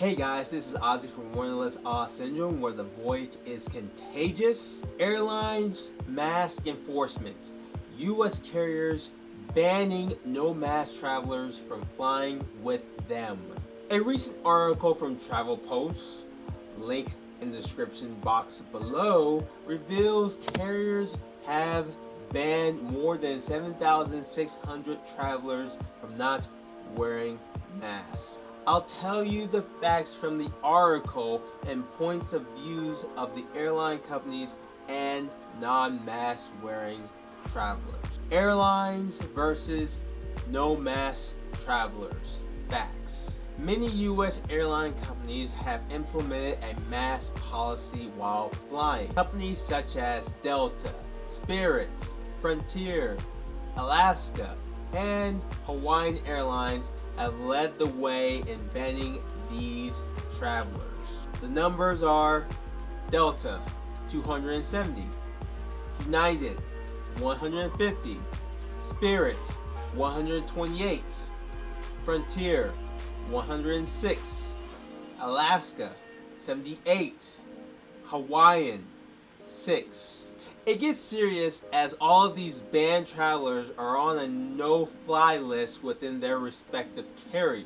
Hey guys, this is Ozzie from Wanderlust Awe Syndrome, where the voyage is contagious. Airlines mask enforcement. U.S. carriers banning no-mask travelers from flying with them. A recent article from Travel Post, link in the description box below, reveals carriers have banned more than 7,600 travelers from not wearing masks. I'll tell you the facts from the article and points of views of the airline companies and non-mask wearing travelers. Airlines versus no-mask travelers. Facts. Many U.S. airline companies have implemented a mask policy while flying. Companies such as Delta, Spirit, Frontier, Alaska, and Hawaiian Airlines have led the way in banning these travelers. The numbers are Delta 270, United 150, Spirit 128, Frontier 106, Alaska 78, Hawaiian 6. It gets serious as all of these banned travelers are on a no-fly list within their respective carriers.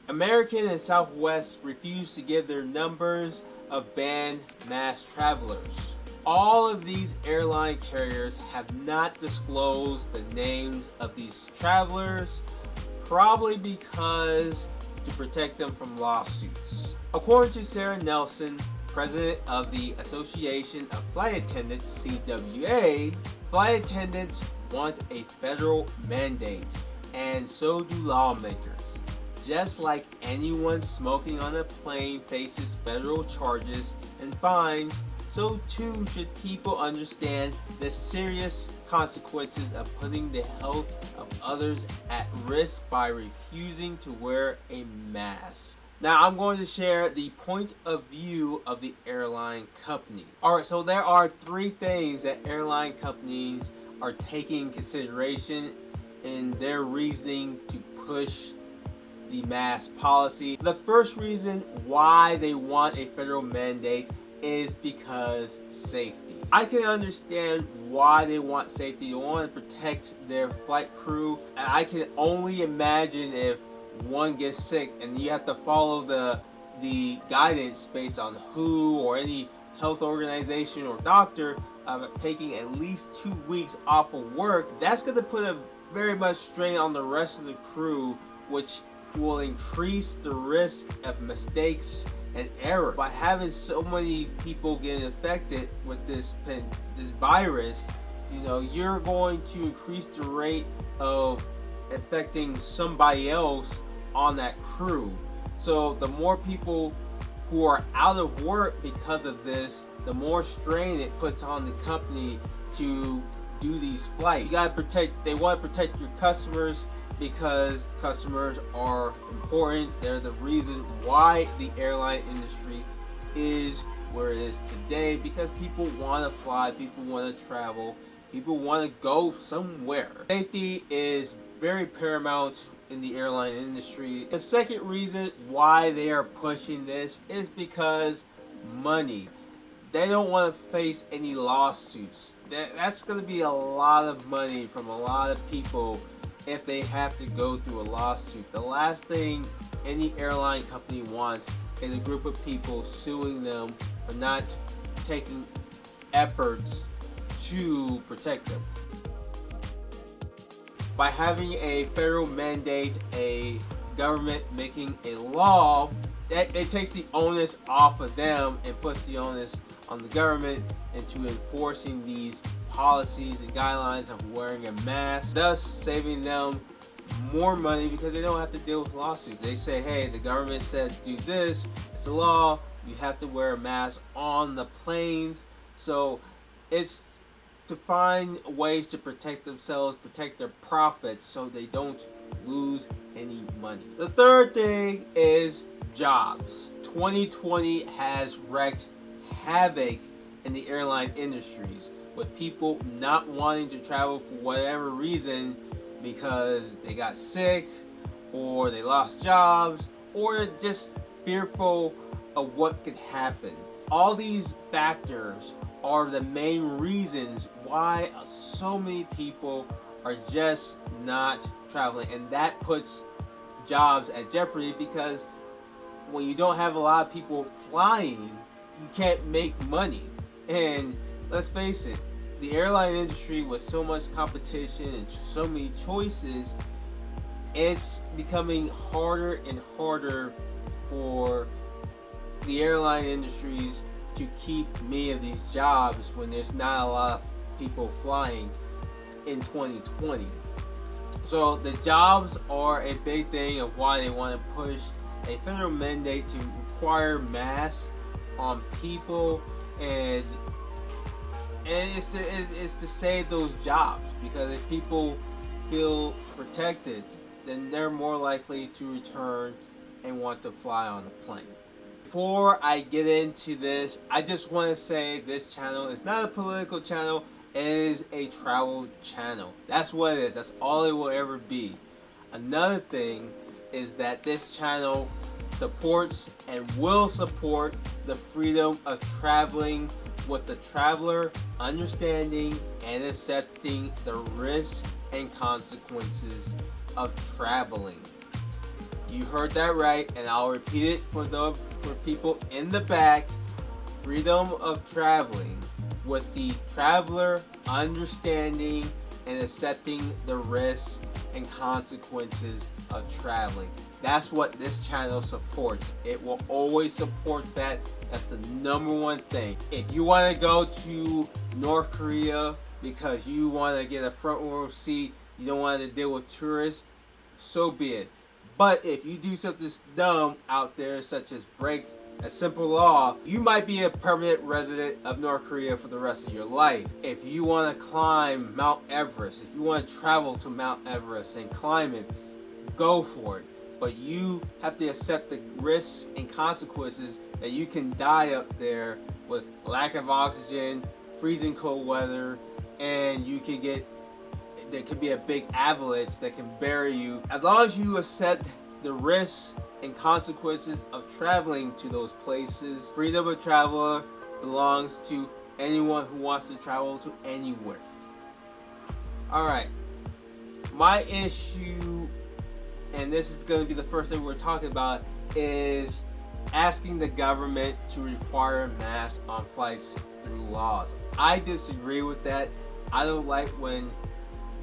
American and Southwest refuse to give their numbers of banned mass travelers. All of these airline carriers have not disclosed the names of these travelers, probably because to protect them from lawsuits. According to Sarah Nelson, president of the Association of Flight Attendants, CWA, flight attendants want a federal mandate, and so do lawmakers. Just like anyone smoking on a plane faces federal charges and fines, so too should people understand the serious consequences of putting the health of others at risk by refusing to wear a mask. Now I'm going to share the point of view of the airline company. Alright, so there are three things that airline companies are taking into consideration in their reasoning to push the mask policy. The first reason why they want a federal mandate is because safety. I can understand why they want safety. They want to protect their flight crew. And I can only imagine if one gets sick and you have to follow the guidance based on WHO or any health organization or doctor taking at least 2 weeks off of work. That's going to put a very much strain on the rest of the crew, which will increase the risk of mistakes and error. By having so many people get infected with this virus, you know, you're going to increase the rate of affecting somebody else on that crew. So the more people who are out of work because of this, the more strain it puts on the company to do these flights. You gotta protect, they want to protect your customers because customers are important. They're the reason why the airline industry is where it is today, because people want to fly, people want to travel, people want to go somewhere. Safety is very paramount in the airline industry. The second reason why they are pushing this is because money. They don't want to face any lawsuits. That's going to be a lot of money from a lot of people if they have to go through a lawsuit. The last thing any airline company wants is a group of people suing them for not taking efforts to protect them. By having a federal mandate, a government making a law, that it takes the onus off of them and puts the onus on the government into enforcing these policies and guidelines of wearing a mask, thus saving them more money because they don't have to deal with lawsuits. They say, hey, the government said do this, it's a law, you have to wear a mask on the planes. So it's to find ways to protect themselves, protect their profits so they don't lose any money. The third thing is jobs. 2020 has wreaked havoc in the airline industries, with people not wanting to travel for whatever reason because they got sick or they lost jobs or just fearful of what could happen. All these factors are the main reasons why so many people are just not traveling, and that puts jobs at jeopardy, because when you don't have a lot of people flying, you can't make money. And let's face it, the airline industry, with so much competition and so many choices, it's becoming harder and harder for the airline industries to keep many of these jobs when there's not a lot of people flying in 2020. So the jobs are a big thing of why they want to push a federal mandate to require masks on people, and it's to save those jobs, because if people feel protected, then they're more likely to return and want to fly on a plane. Before I get into this, I just want to say this channel is not a political channel. It is a travel channel. That's what it is. That's all it will ever be. Another thing is that this channel supports and will support the freedom of traveling, with the traveler understanding and accepting the risks and consequences of traveling. You heard that right, and I'll repeat it for people in the back. Freedom of traveling, with the traveler understanding and accepting the risks and consequences of traveling. That's what this channel supports. It will always support that. That's the number one thing. If you want to go to North Korea because you want to get a front row seat, you don't want to deal with tourists, so be it. But if you do something dumb out there, such as break a simple law, you might be a permanent resident of North Korea for the rest of your life. If you want to climb Mount Everest, if you want to travel to Mount Everest and climb it, go for it. But you have to accept the risks and consequences that you can die up there with lack of oxygen, freezing cold weather, and there could be a big avalanche that can bury you. As long as you accept the risks and consequences of traveling to those places, freedom of travel belongs to anyone who wants to travel to anywhere. Alright, my issue, and this is going to be the first thing we're talking about, is asking the government to require masks on flights through laws. I disagree with that. I don't like when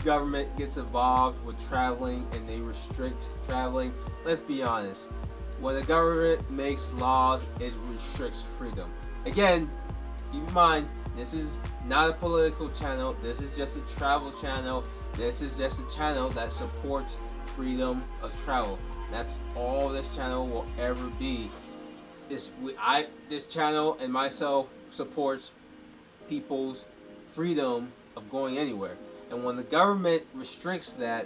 government gets involved with traveling and they restrict traveling. Let's be honest. When the government makes laws, it restricts freedom. Again, keep in mind, this is not a political channel. This is just a travel channel. This is just a channel that supports freedom of travel. That's all this channel will ever be. This channel and myself supports people's freedom of going anywhere. And when the government restricts that,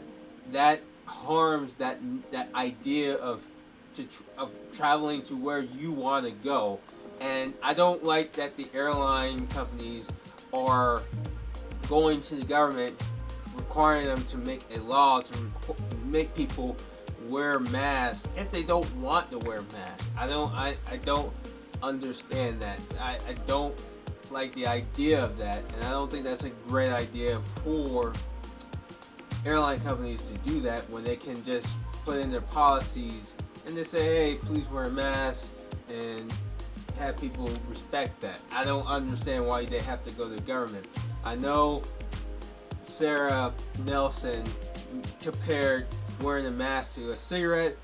that harms that idea of traveling to where you want to go. And I don't like that the airline companies are going to the government, requiring them to make a law to make people wear masks if they don't want to wear masks. I don't understand that. I don't like the idea of that, and I don't think that's a great idea for airline companies to do that when they can just put in their policies and they say, hey, please wear a mask, and have people respect that. I don't understand why they have to go to the government. I know Sarah Nelson compared wearing a mask to a cigarette.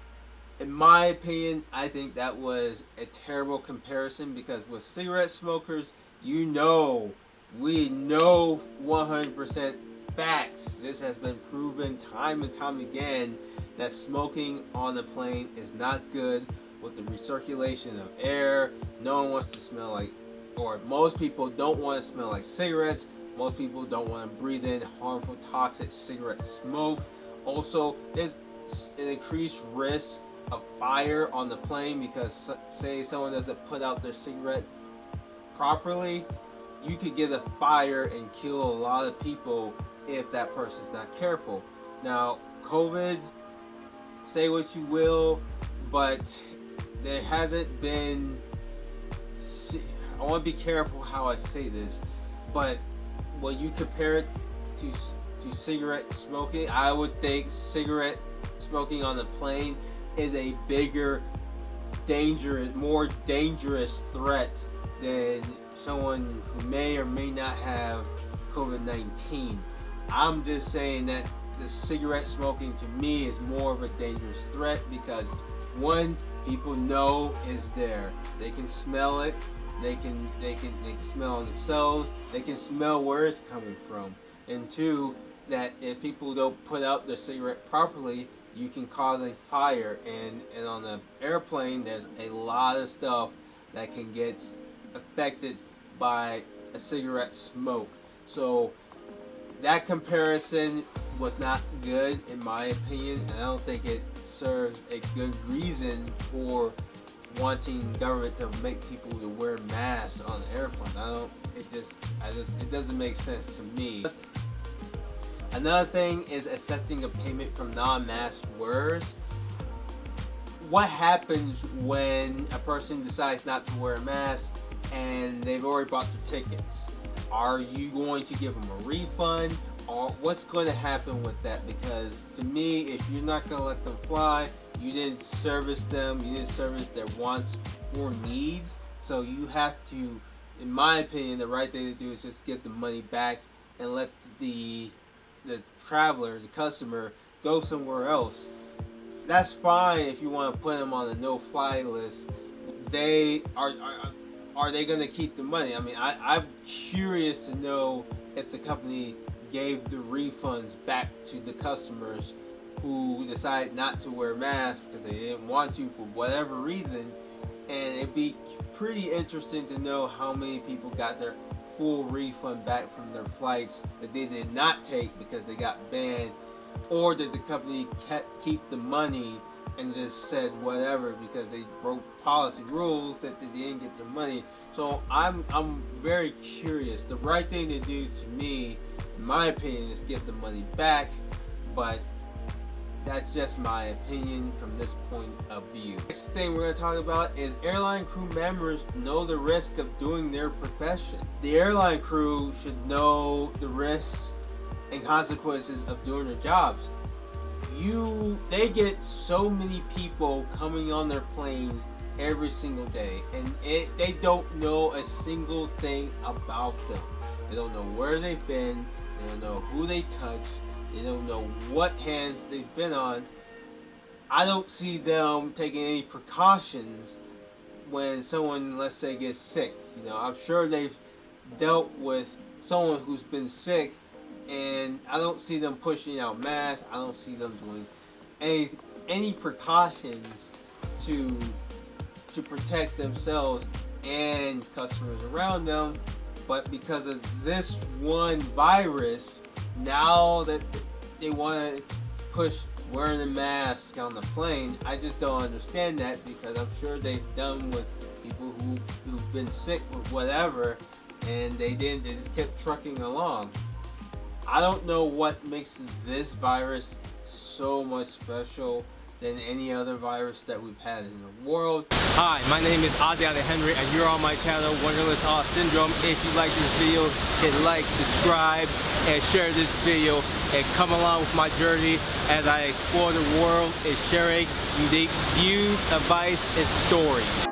In my opinion, I think that was a terrible comparison, because with cigarette smokers, we know 100% facts. This has been proven time and time again that smoking on the plane is not good with the recirculation of air. No one wants to smell like, or most people don't want to smell like cigarettes. Most people don't want to breathe in harmful, toxic cigarette smoke. Also, there's an increased risk of fire on the plane, because say someone doesn't put out their cigarette properly, you could get a fire and kill a lot of people if that person's not careful. Now, COVID, say what you will, but there hasn't been, I want to be careful how I say this, but when you compare it to cigarette smoking, I would think cigarette smoking on the plane is a bigger, more dangerous threat than someone who may or may not have COVID-19. I'm just saying that the cigarette smoking to me is more of a dangerous threat because one, people know is there. They can smell it. They can smell on themselves. They can smell where it's coming from. And two, that if people don't put out their cigarette properly, you can cause a fire. And on the airplane, there's a lot of stuff that can get affected by a cigarette smoke. So that comparison was not good in my opinion, and I don't think it serves a good reason for wanting government to make people to wear masks on the airplane. It doesn't make sense to me. Another thing is accepting a payment from non-mask wearers. What happens when a person decides not to wear a mask and they've already bought their tickets? Are you going to give them a refund? Or what's going to happen with that? Because to me, if you're not going to let them fly, you didn't service them, you didn't service their wants or needs. So you have to, in my opinion, the right thing to do is just get the money back and let the traveler, the customer, go somewhere else. That's fine if you want to put them on a no-fly list. Are they going to keep the money? I mean, I'm curious to know if the company gave the refunds back to the customers who decided not to wear masks because they didn't want to for whatever reason. And it'd be pretty interesting to know how many people got their full refund back from their flights that they did not take because they got banned, or did the company keep the money and just said whatever because they broke policy rules that they didn't get their money. So I'm very curious. The right thing to do to me, in my opinion, is get the money back, but that's just my opinion from this point of view. Next thing we're going to talk about is airline crew members know the risk of doing their profession. The airline crew should know the risks and consequences of doing their jobs. They get so many people coming on their planes every single day, and they don't know a single thing about them. They don't know where they've been, they don't know who they touched, they don't know what hands they've been on. I don't see them taking any precautions when someone, let's say, gets sick. I'm sure they've dealt with someone who's been sick, and I don't see them pushing out masks. I don't see them doing any precautions to protect themselves and customers around them. But because of this one virus, now that they want to push wearing a mask on the plane, I just don't understand that, because I'm sure they've done with people who've been sick with whatever, and they just kept trucking along. I don't know what makes this virus so much special than any other virus that we've had in the world. Hi, my name is Ozzie and you're on my channel, Wanderlust Awe Syndrome. If you like this video, hit like, subscribe, and share this video, and come along with my journey as I explore the world and sharing unique views, advice, and stories.